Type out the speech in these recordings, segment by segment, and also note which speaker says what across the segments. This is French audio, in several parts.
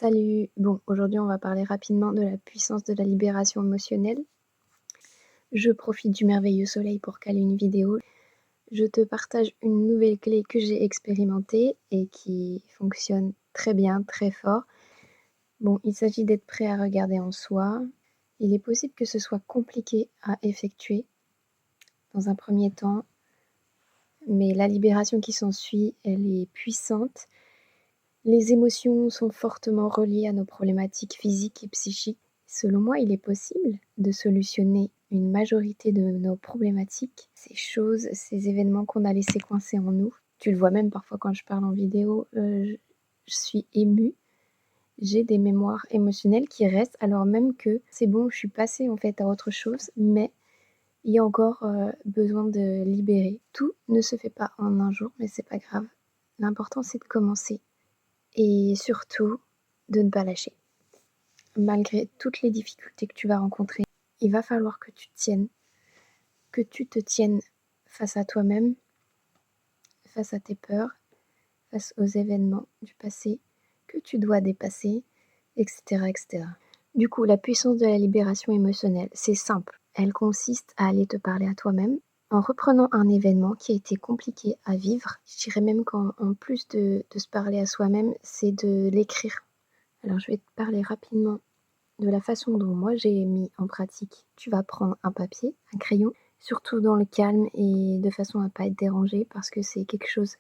Speaker 1: Salut! Bon, aujourd'hui, on va parler rapidement de la puissance de la libération émotionnelle. Je profite du merveilleux soleil pour caler une vidéo. Je te partage une nouvelle clé que j'ai expérimentée et qui fonctionne très bien, très fort. Bon, il s'agit d'être prêt à regarder en soi. Il est possible que ce soit compliqué à effectuer dans un premier temps, mais la libération qui s'ensuit, elle est puissante. Les émotions sont fortement reliées à nos problématiques physiques et psychiques. Selon moi, il est possible de solutionner une majorité de nos problématiques, ces choses, ces événements qu'on a laissés coincés en nous. Tu le vois même parfois quand je parle en vidéo, je suis émue. J'ai des mémoires émotionnelles qui restent alors même que c'est bon, je suis passée en fait à autre chose, mais il y a encore besoin de libérer. Tout ne se fait pas en un jour, mais c'est pas grave. L'important c'est de commencer et surtout de ne pas lâcher. Malgré toutes les difficultés que tu vas rencontrer, il va falloir que tu te tiennes face à toi-même, face à tes peurs, face aux événements du passé que tu dois dépasser, etc., etc. Du coup, la puissance de la libération émotionnelle, c'est simple. Elle consiste à aller te parler à toi-même en reprenant un événement qui a été compliqué à vivre. Je dirais même qu'en plus de se parler à soi-même, c'est de l'écrire. Alors, je vais te parler rapidement de la façon dont moi j'ai mis en pratique. Tu vas prendre un papier, un crayon, surtout dans le calme et de façon à ne pas être dérangé parce que c'est quelque chose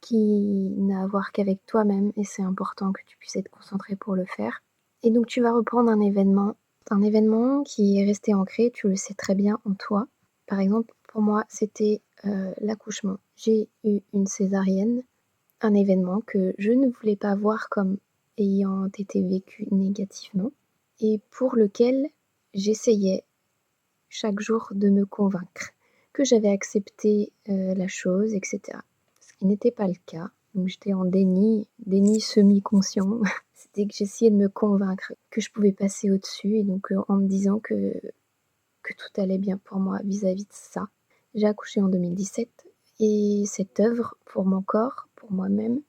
Speaker 1: qui n'a à voir qu'avec toi-même et c'est important que tu puisses être concentré pour le faire. Et donc tu vas reprendre un événement qui est resté ancré, tu le sais très bien en toi. Par exemple, pour moi, c'était l'accouchement. J'ai eu une césarienne, un événement que je ne voulais pas voir comme ayant été vécu négativement et pour lequel j'essayais chaque jour de me convaincre que j'avais accepté la chose, etc. Ce qui n'était pas le cas. Donc j'étais en déni semi-conscient. C'était que j'essayais de me convaincre que je pouvais passer au-dessus et donc en me disant que tout allait bien pour moi vis-à-vis de ça. J'ai accouché en 2017 et cette œuvre pour mon corps, pour moi-même,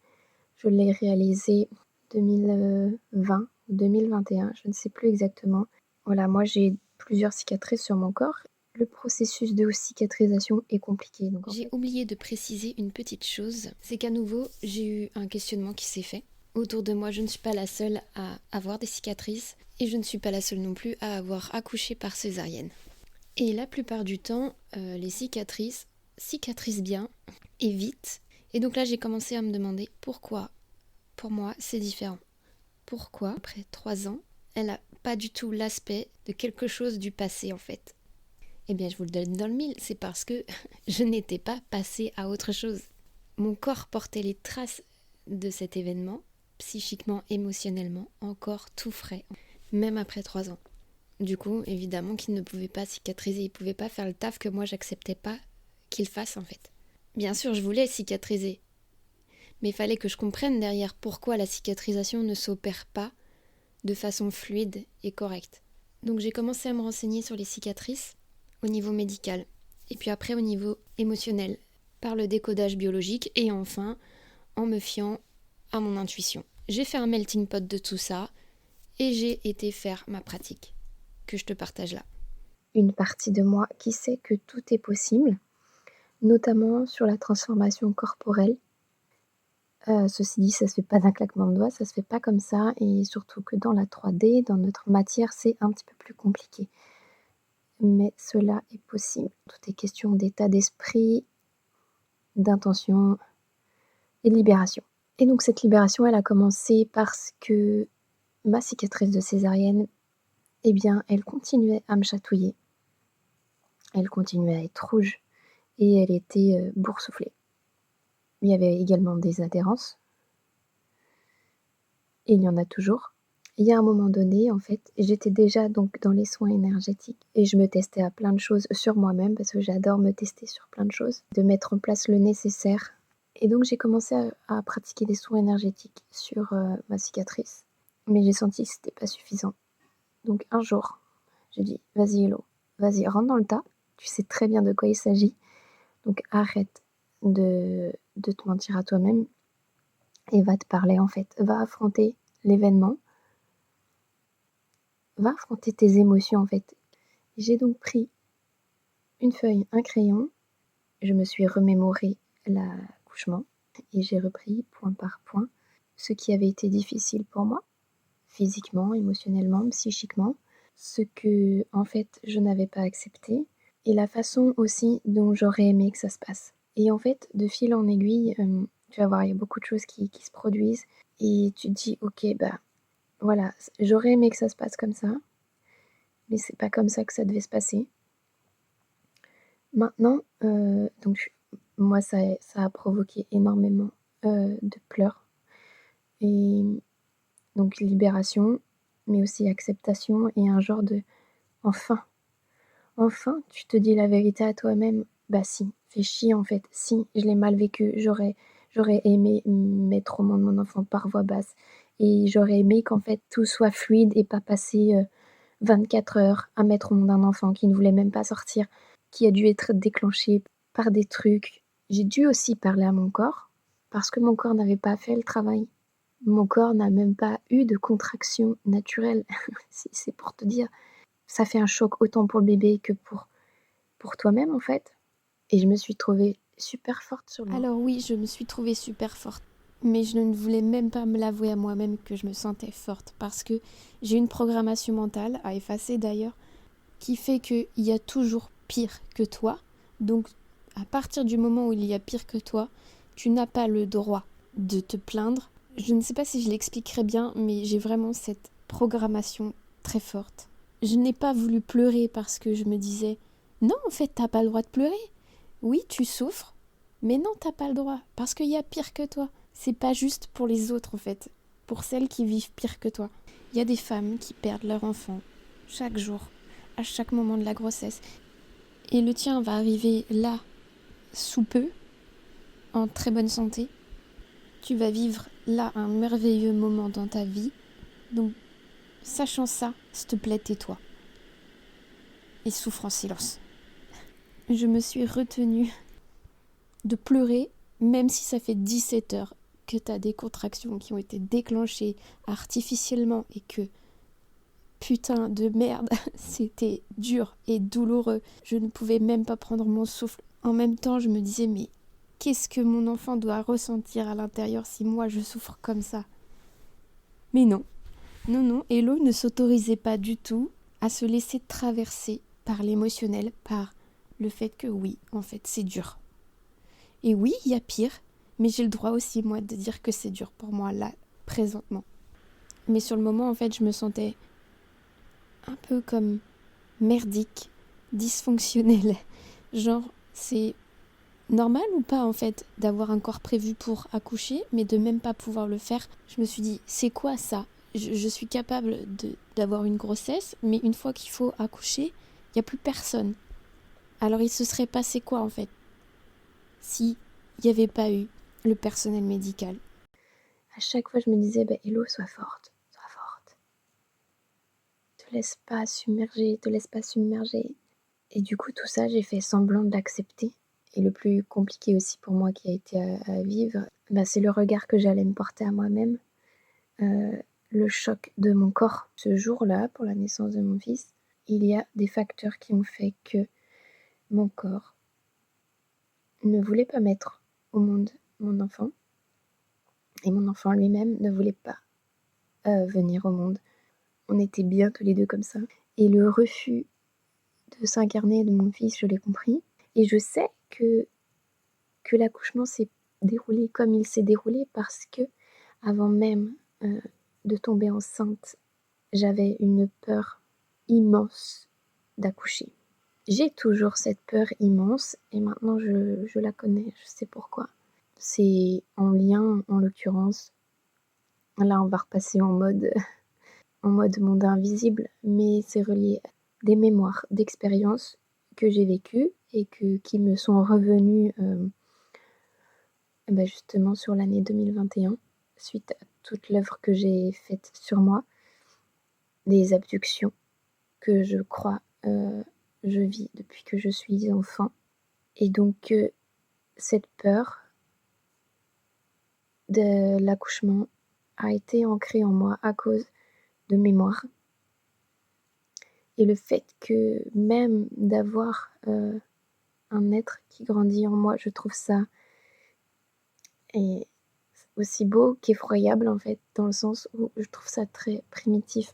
Speaker 1: je l'ai réalisée 2020 ou 2021, je ne sais plus exactement. Voilà, moi j'ai plusieurs cicatrices sur mon corps. Le processus de cicatrisation est compliqué. Donc
Speaker 2: J'ai oublié de préciser une petite chose, c'est qu'à nouveau, j'ai eu un questionnement qui s'est fait. Autour de moi, je ne suis pas la seule à avoir des cicatrices et je ne suis pas la seule non plus à avoir accouché par césarienne. Et la plupart du temps, les cicatrices cicatrisent bien et vite. Et donc là, j'ai commencé à me demander pourquoi, pour moi, c'est différent. Pourquoi, après 3 ans, elle n'a pas du tout l'aspect de quelque chose du passé en fait. Eh bien, je vous le donne dans le mille, c'est parce que je n'étais pas passée à autre chose. Mon corps portait les traces de cet événement, psychiquement, émotionnellement, encore tout frais, même après 3 ans. Du coup, évidemment qu'il ne pouvait pas cicatriser, il ne pouvait pas faire le taf que moi j'acceptais pas qu'il fasse en fait. Bien sûr, je voulais cicatriser, mais il fallait que je comprenne derrière pourquoi la cicatrisation ne s'opère pas de façon fluide et correcte. Donc j'ai commencé à me renseigner sur les cicatrices au niveau médical, et puis après au niveau émotionnel, par le décodage biologique, et enfin en me fiant à mon intuition. J'ai fait un melting pot de tout ça, et j'ai été faire ma pratique, que je te partage là.
Speaker 1: une partie de moi qui sait que tout est possible, notamment sur la transformation corporelle. Ceci dit, ça se fait pas d'un claquement de doigts, ça se fait pas comme ça et surtout que dans la 3D, dans notre matière, c'est un petit peu plus compliqué. Mais cela est possible. Tout est question d'état d'esprit, d'intention et de libération. Et donc cette libération, elle a commencé parce que ma cicatrice de césarienne, eh bien, elle continuait à me chatouiller. Elle continuait à être rouge et elle était boursouflée. Il y avait également des adhérences. Et il y en a toujours. Il y a un moment donné, en fait, j'étais déjà donc dans les soins énergétiques et je me testais à plein de choses sur moi-même parce que j'adore me tester sur plein de choses, de mettre en place le nécessaire. Et donc j'ai commencé à pratiquer des soins énergétiques sur ma cicatrice, mais j'ai senti que c'était pas suffisant. Donc un jour, j'ai dit, vas-y Hello, vas-y, rentre dans le tas, tu sais très bien de quoi il s'agit, donc arrête de te mentir à toi-même et va te parler en fait, va affronter l'événement. Va affronter tes émotions, en fait. J'ai donc pris une feuille, un crayon, je me suis remémoré l'accouchement et j'ai repris point par point ce qui avait été difficile pour moi, physiquement, émotionnellement, psychiquement, ce que, en fait, je n'avais pas accepté et la façon aussi dont j'aurais aimé que ça se passe. Et en fait, de fil en aiguille, tu vas voir, il y a beaucoup de choses qui se produisent et tu te dis: «OK, bah, voilà, j'aurais aimé que ça se passe comme ça, mais c'est pas comme ça que ça devait se passer». Maintenant, donc moi ça a provoqué énormément, de pleurs et donc libération, mais aussi acceptation et un genre de: «Enfin, enfin tu te dis la vérité à toi-même». Bah si, fais chier en fait, si, je l'ai mal vécu, j'aurais aimé mettre au monde mon enfant par voie basse et j'aurais aimé qu'en fait tout soit fluide et pas passer, 24 heures à mettre au monde un enfant qui ne voulait même pas sortir, qui a dû être déclenché par des trucs. J'ai dû aussi parler à mon corps, parce que mon corps n'avait pas fait le travail. Mon corps n'a même pas eu de contraction naturelle. C'est pour te dire. Ça fait un choc autant pour le bébé que pour toi-même, en fait. Et je me suis trouvée super forte sur le moment.
Speaker 2: Alors oui, je me suis trouvée super forte, mais je ne voulais même pas me l'avouer à moi-même que je me sentais forte parce que j'ai une programmation mentale, à effacer d'ailleurs, qui fait qu'il y a toujours pire que toi. Donc à partir du moment où il y a pire que toi, tu n'as pas le droit de te plaindre. Je ne sais pas si je l'expliquerai bien, mais j'ai vraiment cette programmation très forte. Je n'ai pas voulu pleurer parce que je me disais non, en fait, t'as pas le droit de pleurer. Oui, tu souffres, mais non, t'as pas le droit, parce qu'il y a pire que toi. C'est pas juste pour les autres, en fait, pour celles qui vivent pire que toi. Il y a des femmes qui perdent leur enfant chaque jour, à chaque moment de la grossesse. Et le tien va arriver là, sous peu, en très bonne santé. Tu vas vivre là un merveilleux moment dans ta vie. Donc, sachant ça, s'il te plaît, tais-toi. Et souffre en silence. Je me suis retenue de pleurer, même si ça fait 17 heures que tu as des contractions qui ont été déclenchées artificiellement et que, putain de merde, c'était dur et douloureux. Je ne pouvais même pas prendre mon souffle. En même temps, je me disais, mais qu'est-ce que mon enfant doit ressentir à l'intérieur si moi je souffre comme ça? Mais non, non, non, Hello ne s'autorisait pas du tout à se laisser traverser par l'émotionnel, par le fait que oui, en fait, c'est dur. Et oui, il y a pire, mais j'ai le droit aussi, moi, de dire que c'est dur pour moi, là, présentement. Mais sur le moment, en fait, je me sentais un peu comme merdique, dysfonctionnelle. Genre, c'est normal ou pas, en fait, d'avoir un corps prévu pour accoucher, mais de même pas pouvoir le faire. Je me suis dit, c'est quoi ça? Je suis capable d'avoir une grossesse, mais une fois qu'il faut accoucher, il n'y a plus personne. Alors il se serait passé quoi, en fait, si il n'y avait pas eu le personnel médical?
Speaker 1: À chaque fois, je me disais: «Bah, Hello, sois forte, sois forte. Te laisse pas submerger, te laisse pas submerger». Et du coup, tout ça, j'ai fait semblant de l'accepter. Et le plus compliqué aussi pour moi qui a été à vivre, bah, c'est le regard que j'allais me porter à moi-même, le choc de mon corps. Ce jour-là, pour la naissance de mon fils, il y a des facteurs qui ont fait que mon corps ne voulait pas mettre au monde mon enfant et mon enfant lui-même ne voulait pas, venir au monde. On était bien tous les 2 comme ça et le refus de s'incarner de mon fils, je l'ai compris et je sais que l'accouchement s'est déroulé comme il s'est déroulé parce qu'avant même, de tomber enceinte, j'avais une peur immense d'accoucher. J'ai toujours cette peur immense et maintenant je la connais, je sais pourquoi. C'est en lien, en l'occurrence, là on va repasser en mode en mode monde invisible, mais c'est relié à des mémoires d'expériences que j'ai vécues et qui me sont revenues, bah, justement sur l'année 2021, suite à toute l'œuvre que j'ai faite sur moi, des abductions que je crois, je vis depuis que je suis enfant et donc cette peur de l'accouchement, a été ancré en moi à cause de mémoire. Et le fait que même d'avoir un être qui grandit en moi, je trouve ça est aussi beau qu'effroyable en fait, dans le sens où je trouve ça très primitif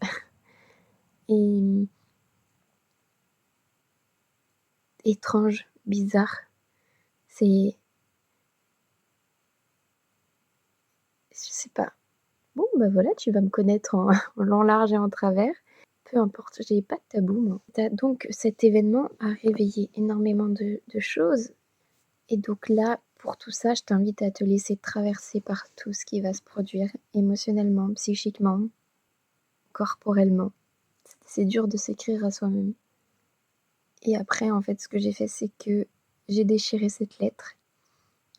Speaker 1: et étrange, bizarre. C'est... Je sais pas. Bon, bah voilà, tu vas me connaître en, en long, large et en travers. Peu importe, j'ai pas de tabou, moi. Donc, cet événement a réveillé énormément de choses. Et donc là, pour tout ça, je t'invite à te laisser traverser par tout ce qui va se produire émotionnellement, psychiquement, corporellement. C'est dur de s'écrire à soi-même. Et après, en fait, ce que j'ai fait, c'est que j'ai déchiré cette lettre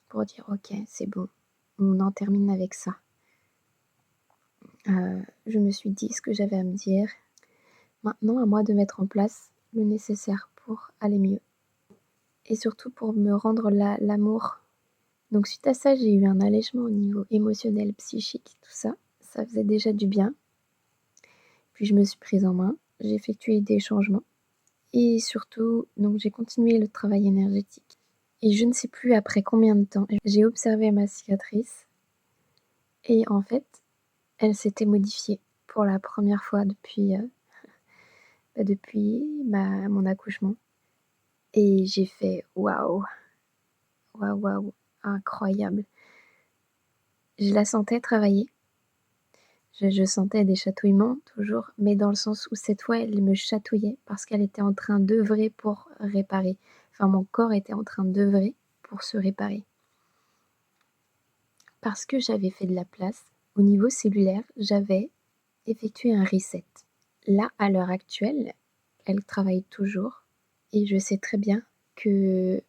Speaker 1: pour dire, ok, c'est bon, on en termine avec ça. Je me suis dit ce que j'avais à me dire. Maintenant, à moi de mettre en place le nécessaire pour aller mieux. Et surtout pour me rendre l'amour. Donc suite à ça, j'ai eu un allègement au niveau émotionnel, psychique, tout ça. Ça faisait déjà du bien. Puis je me suis prise en main, j'ai effectué des changements. Et surtout, donc j'ai continué le travail énergétique. Et je ne sais plus après combien de temps, j'ai observé ma cicatrice. Et en fait, elle s'était modifiée pour la première fois depuis mon accouchement. Et j'ai fait waouh, waouh, waouh, incroyable. Je la sentais travailler. Je sentais des chatouillements toujours, mais dans le sens où cette fois elle me chatouillait parce qu'elle était en train d'œuvrer pour réparer. Enfin, mon corps était en train d'œuvrer pour se réparer. Parce que j'avais fait de la place, au niveau cellulaire, j'avais effectué un reset. Là, à l'heure actuelle, elle travaille toujours et je sais très bien que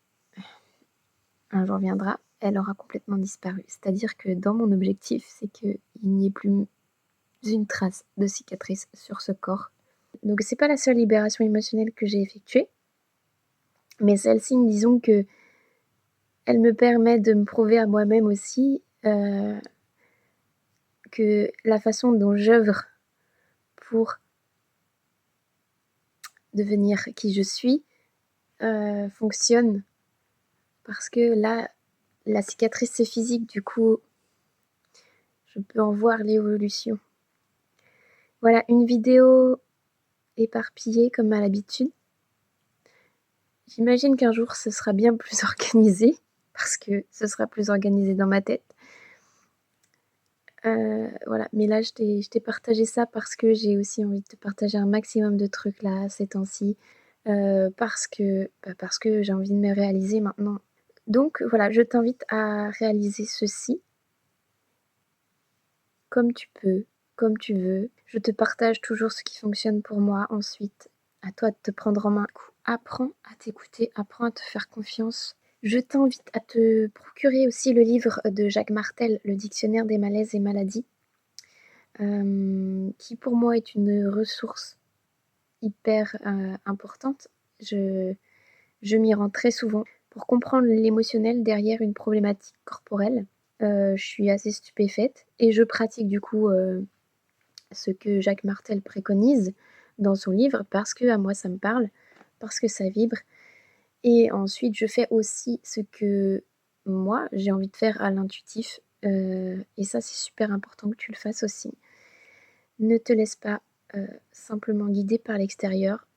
Speaker 1: un jour viendra, elle aura complètement disparu. C'est-à-dire que dans mon objectif, c'est qu'il n'y ait plus une trace de cicatrice sur ce corps. Donc c'est pas la seule libération émotionnelle que j'ai effectuée, mais celle-ci, disons que elle me permet de me prouver à moi-même aussi que la façon dont j'œuvre pour devenir qui je suis fonctionne. Parce que là, la cicatrice c'est physique, du coup, je peux en voir l'évolution. Voilà, une vidéo éparpillée comme à l'habitude. J'imagine qu'un jour ce sera bien plus organisé, parce que ce sera plus organisé dans ma tête. Voilà, mais là je t'ai partagé ça parce que j'ai aussi envie de te partager un maximum de trucs là, ces temps-ci, parce que j'ai envie de me réaliser maintenant. Donc voilà, je t'invite à réaliser ceci comme tu peux, comme tu veux. Je te partage toujours ce qui fonctionne pour moi. Ensuite, à toi de te prendre en main. Apprends à t'écouter, apprends à te faire confiance. Je t'invite à te procurer aussi le livre de Jacques Martel, Le dictionnaire des malaises et maladies, qui pour moi est une ressource hyper importante. Je m'y rends très souvent pour comprendre l'émotionnel derrière une problématique corporelle. Je suis assez stupéfaite et je pratique du coup ce que Jacques Martel préconise dans son livre parce que à moi ça me parle, parce que ça vibre. Et ensuite je fais aussi ce que moi j'ai envie de faire à l'intuitif et ça c'est super important que tu le fasses aussi. Ne te laisse pas simplement guider par l'extérieur.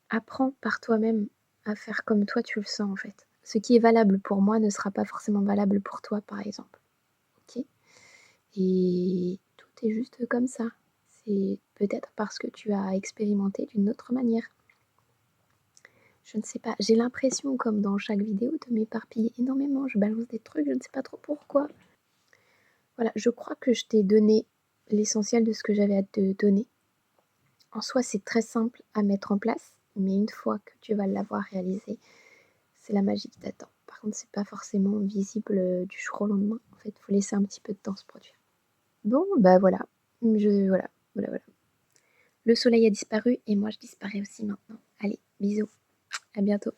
Speaker 1: Apprends par toi-même à faire comme toi tu le sens en fait. Ce qui est valable pour moi ne sera pas forcément valable pour toi par exemple. Ok ? Et tout est juste comme ça. C'est peut-être parce que tu as expérimenté d'une autre manière. Je ne sais pas, j'ai l'impression comme dans chaque vidéo de m'éparpiller énormément. Je balance des trucs, je ne sais pas trop pourquoi. Voilà, je crois que je t'ai donné l'essentiel de ce que j'avais à te donner. En soi, c'est très simple à mettre en place, mais une fois que tu vas l'avoir réalisé, c'est la magie qui t'attend. Par contre, c'est pas forcément visible du jour au lendemain. En fait, il faut laisser un petit peu de temps se produire. Bon, bah voilà. Voilà. Le soleil a disparu et moi je disparais aussi maintenant. Allez, bisous. À bientôt.